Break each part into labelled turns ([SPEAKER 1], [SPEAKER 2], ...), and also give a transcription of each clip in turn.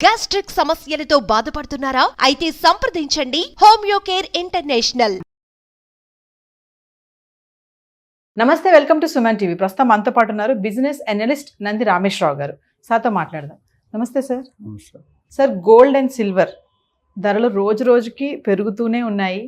[SPEAKER 1] Gastric సమస్యలతో బాధపడుతున్నారా? అయితే సంప్రదించండి హోమియోకేర్ ఇంటర్నేషనల్.
[SPEAKER 2] నమస్తే, వెల్కమ్ టు సుమన్ టీవీ. ప్రస్తుతం మనతో పాటు ఉన్నారు బిజినెస్ అనలిస్ట్ నంది రామేశ్వరరావు గారు. సార్తో మాట్లాడదాం. నమస్తే sir. Sir, gold and silver ధరలు రోజు రోజుకి పెరుగుతూనే ఉన్నాయి.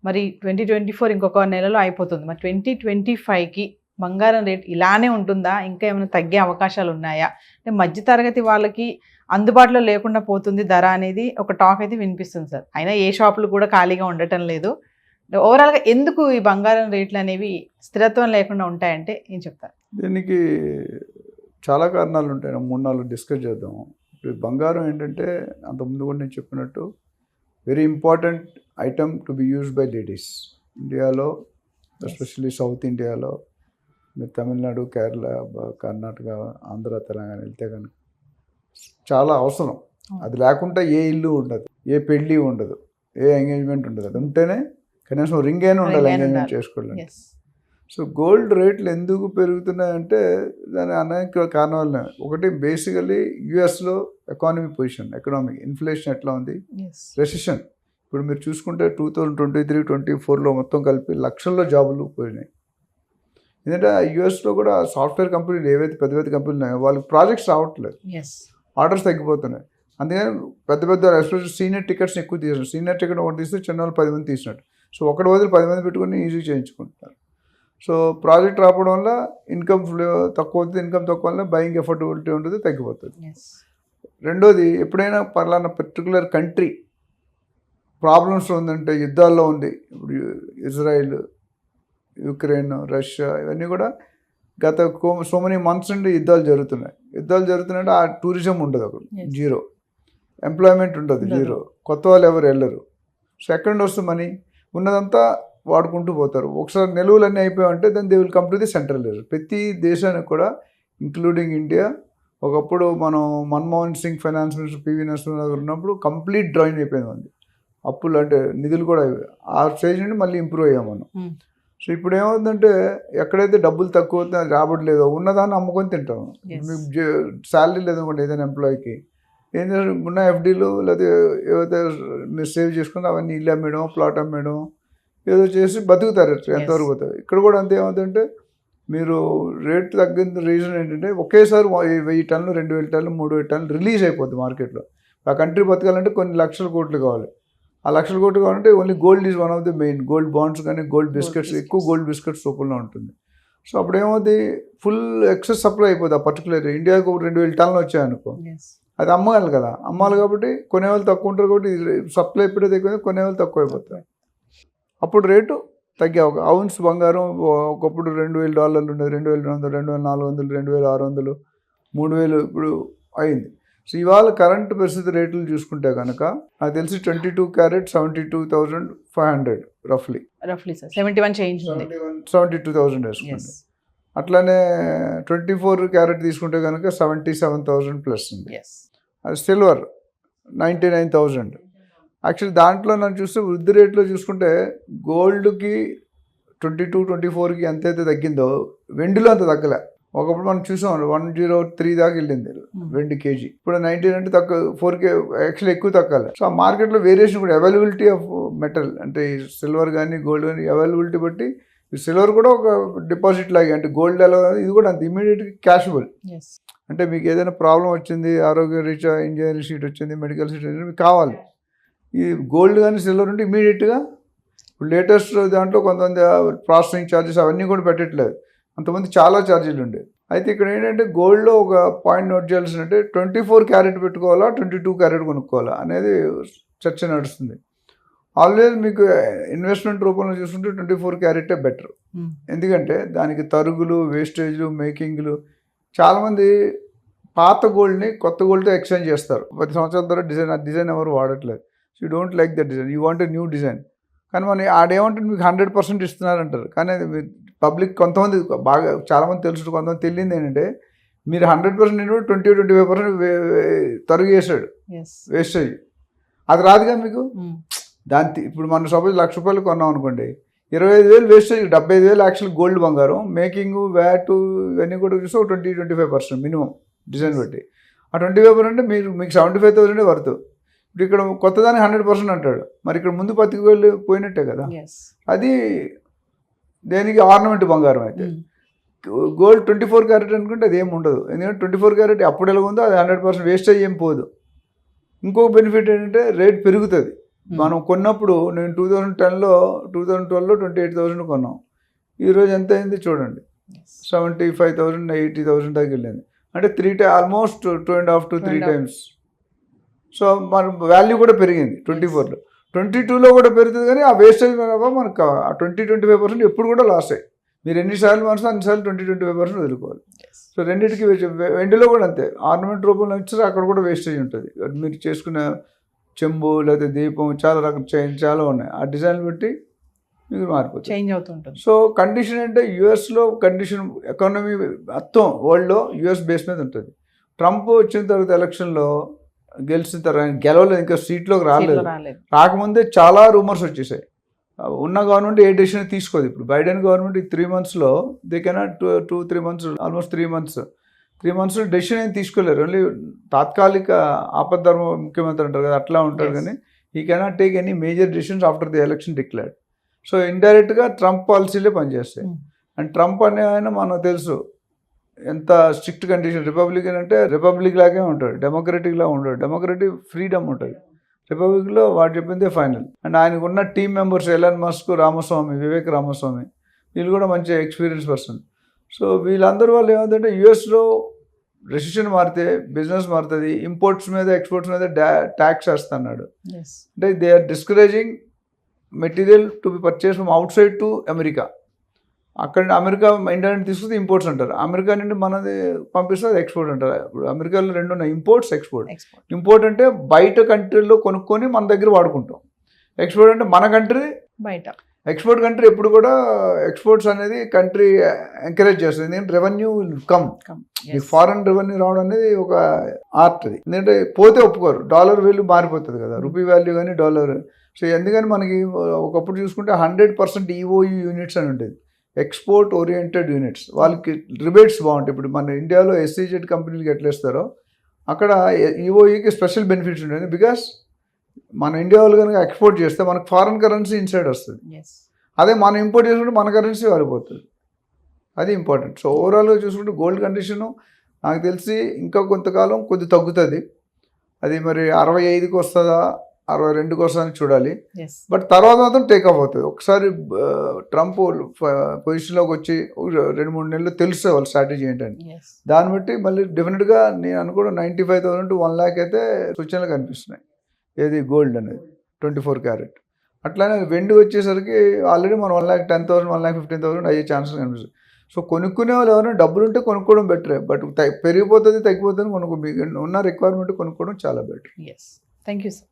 [SPEAKER 2] మరి 2024 ఇంకొక నెలలో అయిపోతుంది. మరి 2025కి బంగారం రేట్ ఇలానే ఉంటుందా? ఇంకా ఏమైనా తగ్గే అవకాశాలు ఉన్నాయా? అంటే మధ్యతరగతి వాళ్ళకి అందుబాటులో లేకుండా పోతుంది ధర అనేది ఒక టాక్ అయితే వినిపిస్తుంది సార్. అయినా ఏ షాపులు కూడా ఖాళీగా ఉండటం లేదు. ఓవరాల్గా ఎందుకు ఈ బంగారం రేట్లు అనేవి స్థిరత్వం లేకుండా ఉంటాయంటే ఏం చెప్తారు?
[SPEAKER 3] దీనికి చాలా కారణాలు ఉంటాయి. 3-4 డిస్కస్ చేద్దాం. ఇప్పుడు బంగారం ఏంటంటే, అంతకుముందు కూడా నేను చెప్పినట్టు very important item to be used by ladies ఇండియాలో, ఎస్పెషల్లీ సౌత్ ఇండియాలో. మీరు తమిళనాడు, కేరళ, కర్ణాటక, ఆంధ్ర, తెలంగాణ వెళ్తే కనుక చాలా అవసరం. అది లేకుండా ఏ ఇల్లు ఉండదు, ఏ పెళ్ళి ఉండదు, ఏ ఎంగేజ్మెంట్ ఉండదు. అది ఉంటేనే కనీసం రింగ్ అయినా ఉండాలి ఎంగేజ్మెంట్ చేసుకోవడానికి. సో గోల్డ్ రేట్లు ఎందుకు పెరుగుతున్నాయంటే దాని అనేక కారణాలు ఉన్నాయి. ఒకటి, బేసికలీ యుఎస్లో ఎకనామిక్ ఇన్ఫ్లేషన్ ఎట్లా ఉంది, రెసిషన్. ఇప్పుడు మీరు చూసుకుంటే 2023-24లో మొత్తం కలిపి లక్షల్లో జాబులు పోయినాయి. ఎందుకంటే యుఎస్లో కూడా సాఫ్ట్వేర్ కంపెనీలు ఏవైతే పెద్ద పెద్ద కంపెనీలు ఉన్నాయో వాళ్ళకి ప్రాజెక్ట్స్ రావట్లేదు, ఆర్డర్స్ తగ్గిపోతున్నాయి. అందుకని పెద్ద పెద్ద ఎస్పెషల్ సీనియర్ టికెట్స్ని ఎక్కువ తీసినారు. సీనియర్ టికెట్ ఒకటి తీస్తే చిన్న వాళ్ళు 10 మంది తీసినట్టు. సో ఒకటి వదిలి 10 మంది పెట్టుకుని ఈజీ చేయించుకుంటున్నారు. సో ప్రాజెక్ట్ రావడం వల్ల ఇన్కమ్ తక్కువ అవుతుంది. ఇన్కమ్ తక్కువ వల్ల బయింగ్ ఎఫర్టబిలిటీ ఉంటుంది, తగ్గిపోతుంది. రెండోది, ఎప్పుడైనా పలానా పర్టికులర్ కంట్రీ ప్రాబ్లమ్స్ ఉందంటే, యుద్ధాల్లో ఉంది, ఇప్పుడు ఇజ్రాయిల్, యుక్రెయిన్, రష్యా, ఇవన్నీ కూడా గత సో మెనీ మంత్స్ నుండి యుద్ధాలు జరుగుతున్నాయంటే ఆ టూరిజం ఉండదు, అక్కడ జీరో, ఎంప్లాయ్మెంట్ ఉండదు, జీరో, కొత్త వాళ్ళు ఎవరు వెళ్ళరు. సో ఎక్కడి నుండి వస్తుంది మనీ? ఉన్నదంతా వాడుకుంటూ పోతారు. ఒకసారి నిలువలన్నీ అయిపోయామంటే then they will come to the central level. ప్రతి దేశానికి కూడా ఇంక్లూడింగ్ ఇండియా. ఒకప్పుడు మనం Manmohan Singh finance minister PV Narasimha Rao ఉన్నప్పుడు కంప్లీట్ డ్రాయిన్ అయిపోయింది ఉంది. అప్పులు అంటే నిధులు కూడా ఆ స్టేజ్ నుండి మళ్ళీ ఇంప్రూవ్ అయ్యాం మనం. సో ఇప్పుడు ఏమవుతుందంటే, ఎక్కడైతే డబ్బులు తక్కువ అవుతుందో అది రాబడలేదో ఉన్నదాన్ని అమ్ముకొని తింటాము. మీకు శాలరీ లేదనుకోండి ఏదైనా ఎంప్లాయీకి, ఏం చేస్తారు, ఉన్న ఎఫ్డీలు లేదా ఏవైతే మీరు సేవ్ చేసుకుంటే అవన్నీ ఇల్లు అమ్మేయడం, ప్లాట్ అమ్మేయడం, ఏదో చేసి బతుకుతారు. ఎంతవరకు పోతారు. ఇక్కడ కూడా అంతే. ఏమవుతుందంటే, మీరు రేటు తగ్గిన రీజన్ ఏంటంటే, ఒకేసారి 1000 టన్నులు, 2000 టన్నులు, 3000 టన్నులు రిలీజ్ అయిపోద్ది మార్కెట్లో. ఆ కంట్రీ బతకాలంటే కొన్ని లక్షల కోట్లు కావాలి. ఆ లక్షల కోట్లు కావాలంటే only gold is one of the main. Gold bonds కానీ గోల్డ్ బిస్కెట్స్, ఎక్కువ గోల్డ్ బిస్కెట్స్ రూపంలో ఉంటుంది. సో అప్పుడు ఏమవుతుంది, ఫుల్ ఎక్సెస్ సప్లై అయిపోతుంది. ఆ పర్టికులర్ ఇండియాకి 2000 టన్నులు వచ్చాయనుకో, అది అమ్మగాలి కదా, అమ్మాలి కాబట్టి కొనేవాళ్ళు తక్కువ ఉంటారు. కాబట్టి సప్లై ఎప్పుడైతే ఎక్కువ కొనేవాళ్ళు తక్కువ అయిపోతాయి. అప్పుడు రేటు తగ్గే ఒక ఔన్స్ బంగారం ఒకప్పుడు $2000 ఉండేది, 2200, 2400, 2600, 3000 ఇప్పుడు అయింది. సో ఇవాళ కరెంట్ పరిస్థితి రేట్లు చూసుకుంటే కనుక నాకు తెలిసి 22 క్యారెట్ 72,500 రఫ్లీ
[SPEAKER 2] సార్.
[SPEAKER 3] 72,000 వేసుకోండి. అట్లానే 24 క్యారెట్ తీసుకుంటే కనుక 77,000 ప్లస్ ఉంది. అది సిల్వర్ 99,000. యాక్చువల్లీ దాంట్లో నన్ను చూస్తే వృద్ధి రేట్లో చూసుకుంటే గోల్డ్కి 22-24కి ఎంతైతే తగ్గిందో వెండిలో అంత తగ్గలే. ఒకప్పుడు మనం చూసాం 103 దాకా వెళ్ళింది వెండి కేజీ. ఇప్పుడు 19 అంటే తక్కువ, 4K యాక్చువల్లీ ఎక్కువ తగ్గాలి. సో ఆ మార్కెట్లో వేరియేషన్ కూడా, అవైలబిలిటీ ఆఫ్ మెటల్ అంటే ఈ సిల్వర్ కానీ గోల్డ్ కానీ అవైలబిలిటీ బట్టి, సిల్వర్ కూడా ఒక డిపాజిట్ లాగే, అంటే గోల్డ్ ఎలా ఇది కూడా అంత ఇమీడియట్గా క్యాషబుల్. అంటే మీకు ఏదైనా ప్రాబ్లం వచ్చింది, ఆరోగ్య రీత్యా ఇంజనీరింగ్ సీట్ వచ్చింది, మెడికల్ సీట్ వచ్చింది, మీకు కావాలి. ఈ గోల్డ్ కానీ సిల్వర్ ఉంటే ఇమీడియట్గా, ఇప్పుడు లేటెస్ట్ దాంట్లో కొంతమంది ప్రాసెసింగ్ ఛార్జెస్ అవన్నీ కూడా పెట్టట్లేదు. అంతమంది చాలా ఛార్జీలు ఉండేవి. అయితే ఇక్కడ ఏంటంటే గోల్డ్లో ఒక పాయింట్ నోట్ చేయాల్సిందంటే 24 క్యారెట్ పెట్టుకోవాలా, 22 క్యారెట్ కొనుక్కోవాలా అనేది చర్చ నడుస్తుంది. ఆల్వేస్ మీకు ఇన్వెస్ట్మెంట్ రూపంలో చూసుకుంటే 24 క్యారెటే బెటర్. ఎందుకంటే దానికి తరుగులు, వేస్టేజ్లు, మేకింగ్లు. చాలామంది పాత గోల్డ్ని కొత్త గోల్డ్తో ఎక్స్చేంజ్ చేస్తారు. 10 సంవత్సరాల తర్వాత డిజైన్ ఎవరు వాడట్లేదు. So you don't like that design, you want a new design. కానీ మన ఆడేమంటే మీకు 100% ఇస్తున్నారంటారు. కానీ అది పబ్లిక్ కొంతమంది బాగా చాలామంది తెలుసు, కొంతమంది తెలియదు ఏంటంటే, మీరు 100% 20-25% తరుగు చేశాడు వేస్టేజ్. అది రాదుగా మీకు. దాని ఇప్పుడు మనం సపోజ్ ₹1,00,000 కొన్నాం అనుకోండి, 25,000 వేస్టేజ్, 75,000 యాక్చువల్ గోల్డ్ బంగారం, మేకింగ్, వ్యాట్ ఇవన్నీ కూడా చూస్తే 20-25% మినిమం డిజైన్ బట్టి. ఆ 25% అంటే మీకు 75,000 వర్త్. ఇప్పుడు ఇక్కడ కొత్తదానికి 100% అంటాడు, మరి ఇక్కడ ముందు 10,000 పోయినట్టే కదా. అది దేనికి ఆర్నమెంట్ బంగారం అయితే. గోల్డ్ 24 క్యారెట్ అనుకుంటే అది ఏమి ఉండదు, ఎందుకంటే 24 క్యారెట్ అప్పుడు ఎలా ఉందో అది 100% వేస్టేజ్ ఏం పోదు. ఇంకొక బెనిఫిట్ ఏంటంటే రేట్ పెరుగుతుంది. మనం కొన్నప్పుడు నేను 2012లో 28,000 కొన్నాం, ఈరోజు ఎంత అయింది చూడండి, 75,000 80,000 దాకా వెళ్ళింది. అంటే ఆల్మోస్ట్ 2.5 to 3 times. సో మన వాల్యూ కూడా పెరిగింది 24లో. 22లో కూడా పెరుగుతుంది, కానీ ఆ వేస్టేజ్ మనకు 20-25% ఎప్పుడు కూడా లాస్ అయ్యి. మీరు ఎన్నిసార్లు మనసు అన్నిసార్లు 20-25% వదులుకోవాలి. సో రెండింటికి వెండిలో కూడా అంతే, ఆర్నమెంట్ రూపంలో ఇచ్చారు, అక్కడ కూడా వేస్టేజ్ ఉంటుంది. మీరు చేసుకున్న చెంబు లేకపోతే దీపం చాలా రకాల చైన్ చాలా ఉన్నాయి, ఆ డిజైన్ బట్టి మీకు మారిపోతుంది,
[SPEAKER 2] చేంజ్ అవుతుంటుంది.
[SPEAKER 3] సో కండిషన్ అంటే యుఎస్లో కండిషన్ ఎకానమీ మొత్తం వరల్డ్లో యుఎస్ బేస్ మీద ఉంటుంది. ట్రంప్ వచ్చిన తర్వాత ఎలక్షన్లో గెలిచిన తర్వాత గెలవలేదు, ఇంకా సీట్లోకి రాలేదు. రాకముందే చాలా రూమర్స్ వచ్చేసాయి. ఉన్న గవర్నమెంట్ ఏ డెసిషన్ తీసుకోదు. ఇప్పుడు బైడెన్ గవర్నమెంట్ ఈ 3 monthsలో they cannot 2-3 months almost 3 months decision ఏం తీసుకోలేరు. ఓన్లీ తాత్కాలిక ఆపద్ధర్మ ముఖ్యమంత్రి అంటారు కదా, అట్లా ఉంటారు. కానీ ఈ cannot take any major decisions after the election declared. So ఇండైరెక్ట్గా ట్రంప్ పాలసీలే పనిచేస్తాయి. అండ్ ట్రంప్ అనే ఆయన మనకు తెలుసు ఎంత స్ట్రిక్ట్ కండిషన్. రిపబ్లికన్ అంటే రిపబ్లిక్ లాగే ఉంటాడు, డెమోక్రటిక్ లా ఉంటాడు. డెమోక్రటిక్ ఫ్రీడమ్ ఉంటుంది, రిపబ్లిక్లో వాడు చెప్పిందే ఫైనల్. అండ్ ఆయనకు ఉన్న team members Elon Musk, Ramaswamy, Vivek Ramaswamy, వీళ్ళు కూడా మంచి ఎక్స్పీరియన్స్ పర్సన్. సో వీళ్ళందరూ వాళ్ళు ఏమంటే యూఎస్లో రెసిషన్ మారితే బిజినెస్ మారుతుంది, ఇంపోర్ట్స్ మీద ఎక్స్పోర్ట్స్ మీద ట్యాక్స్ వేస్తున్నాడు. అంటే they are discouraging material to be purchase from outside to America. అక్కడ అమెరికా ఇండియా నుండి తీసుకుంటే ఇంపోర్ట్స్ అంటారు, అమెరికా నుండి మనది పంపిస్తే అది ఎక్స్పోర్ట్ అంటారు. ఇప్పుడు అమెరికాలో 2 ఉన్నాయి, ఇంపోర్ట్స్, ఎక్స్పోర్ట్. ఇంపోర్ట్ అంటే బయట కంట్రీలో కొనుక్కొని మన దగ్గర వాడుకుంటాం. ఎక్స్పోర్ట్ అంటే మన కంట్రీ
[SPEAKER 2] బయట.
[SPEAKER 3] ఎక్స్పోర్ట్ కంట్రీ ఎప్పుడు కూడా ఎక్స్పోర్ట్స్ అనేది కంట్రీ ఎంకరేజ్ చేస్తుంది, ఎందుకంటే రెవెన్యూ కమ్. ఈ ఫారెన్ రెవెన్యూ రావడం అనేది ఒక ఆర్ట్ అది, ఎందుకంటే పోతే ఒప్పుకోరు. డాలర్ వాల్యూ మారిపోతుంది కదా, రూపీ వాల్యూ కానీ డాలర్. సో ఎందుకని మనకి ఒకప్పుడు చూసుకుంటే 100% ఈఓయూ యూనిట్స్ అని ఉంటుంది, ఎక్స్పోర్ట్ ఓరియంటెడ్ యూనిట్స్. వాళ్ళకి రిబేట్స్ బాగుంటాయి. ఇప్పుడు మన ఇండియాలో ఎస్సీజెడ్ కంపెనీలకి ఎట్లా ఇస్తారో అక్కడ ఈఓఈకి స్పెషల్ బెనిఫిట్స్ ఉంటుంది. బికాస్ మన ఇండియా వాళ్ళు కనుక ఎక్స్పోర్ట్ చేస్తే మనకు ఫారెన్ కరెన్సీ ఇన్సైడ్ వస్తుంది, అదే మనం ఇంపోర్ట్ చేసుకుంటే మన కరెన్సీ వారిపోతుంది. అది ఇంపార్టెంట్. సో ఓవరాల్గా చూసుకుంటే గోల్డ్ కండిషను నాకు తెలిసి ఇంకా కొంతకాలం కొద్ది తగ్గుతుంది. అది మరి 65కి వస్తుందా 62కి వస్తుందని చూడాలి. బట్ తర్వాత మాత్రం టేకప్ అవుతుంది. ఒకసారి ట్రంప్ పొజిషన్లోకి వచ్చి 2-3 నెలలు తెలుస్తుంది వాళ్ళ స్ట్రాటజీ ఏంటని. దాన్ని బట్టి మళ్ళీ డెఫినెట్గా నేను అనుకోవడం 95,000 to 1 lakh అయితే సూచనలు కనిపిస్తున్నాయి. ఏది గోల్డ్ అనేది 24 క్యారెట్. అట్లానే వెండి వచ్చేసరికి ఆల్రెడీ మనం 1,10,000 1,15,000 అయ్యే ఛాన్సెస్ కనిపిస్తుంది. సో కొనుక్కునే వాళ్ళు ఎవరైనా డబ్బులు ఉంటే కొనుక్కోవడం బెటరే, బట్ పెరిగిపోతుంది తగ్గిపోతుంది, మనకు ఉన్న రిక్వైర్మెంట్ కొనుక్కోవడం చాలా బెటర్.
[SPEAKER 2] Thank you sir.